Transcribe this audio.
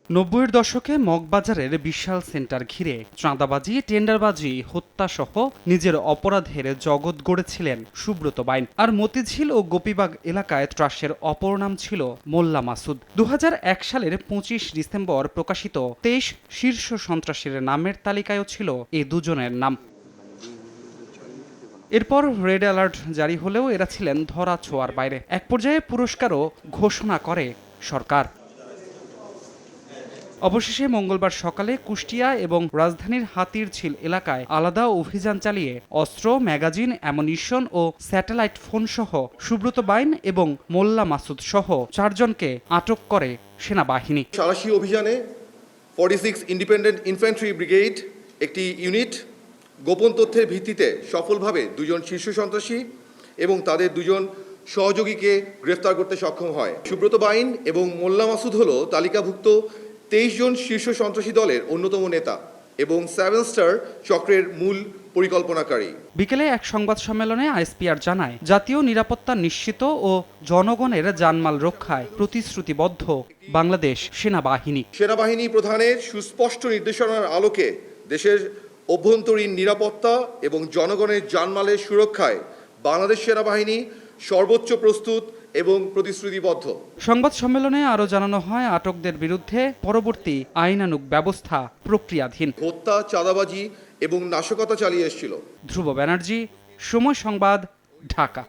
90-এর দশকে মগবাজারের বিশাল সেন্টার ঘিরে চাঁদাবাজি, টেন্ডারবাজি, হত্যাসহ নিজের অপরাধের জগৎ গড়েছিলেন সুব্রত বাইন। আর মতিঝিল ও গোপীবাগ এলাকায় ত্রাসের অপর নাম ছিল মোল্লা মাসুদ। 2001 সালের 25 ডিসেম্বর প্রকাশিত 23 শীর্ষ সন্ত্রাসীর নামের তালিকায়ও ছিল এ দুজনের নাম। এরপর রেড অ্যালার্ট জারি হলেও এরা ছিলেন ধরা ছোঁয়ার বাইরে। এক পর্যায়ে পুরস্কারও ঘোষণা করে সরকার। অবশেষে মঙ্গলবার সকালে কুষ্টিয়া এবং রাজধানীর হাতিরঝিল এলাকায় আলাদা অভিযান চালিয়ে অস্ত্র, ম্যাগাজিন, অ্যামুনিশন ও স্যাটেলাইট ফোনসহ সুব্রত বাইন এবং মোল্লা মাসুদ সহ 4 জনকে আটক করে সেনাবাহিনী। সাঁড়াশি অভিযানে 46 ইন্ডিপেন্ডেন্ট ইনফ্যান্ট্রি ব্রিগেড একটি ইউনিট গোপন তথ্যের ভিত্তিতে সফলভাবে 2 জন শীর্ষ সন্ত্রাসী এবং তাদের 2 জন সহযোগীকে গ্রেফতার করতে সক্ষম হয়। সুব্রত বাইন এবং মোল্লা মাসুদ হল তালিকাভুক্ত 23 জন শীর্ষ সন্ত্রাসী দলের অন্যতম নেতা এবং 7 স্টার চক্রের মূল পরিকল্পনাকারী। বিকেলে এক সংবাদ সম্মেলনে আইএসপিআর জানায়, জাতীয় নিরাপত্তা নিশ্চিত ও জনগণের জানমাল রক্ষায় প্রতিশ্রুতিবদ্ধ বাংলাদেশ সেনাবাহিনী। সেনাবাহিনী প্রধানের সুস্পষ্ট নির্দেশনার আলোকে দেশের অভ্যন্তরীণ নিরাপত্তা এবং জনগণের জানমালের সুরক্ষায় বাংলাদেশ সেনাবাহিনী সর্বোচ্চ প্রস্তুত এবং প্রতিশ্রুতিবদ্ধ। সংবাদ সম্মেলনে আরও জানানো হয়, আটকদের বিরুদ্ধে পরবর্তী আইনানুগ ব্যবস্থা প্রক্রিয়াধীন। হত্যা, চাঁদাবাজি এবং নাশকতা চালিয়ে এসেছিল। ধ্রুব ব্যানার্জি, সময় সংবাদ, ঢাকা।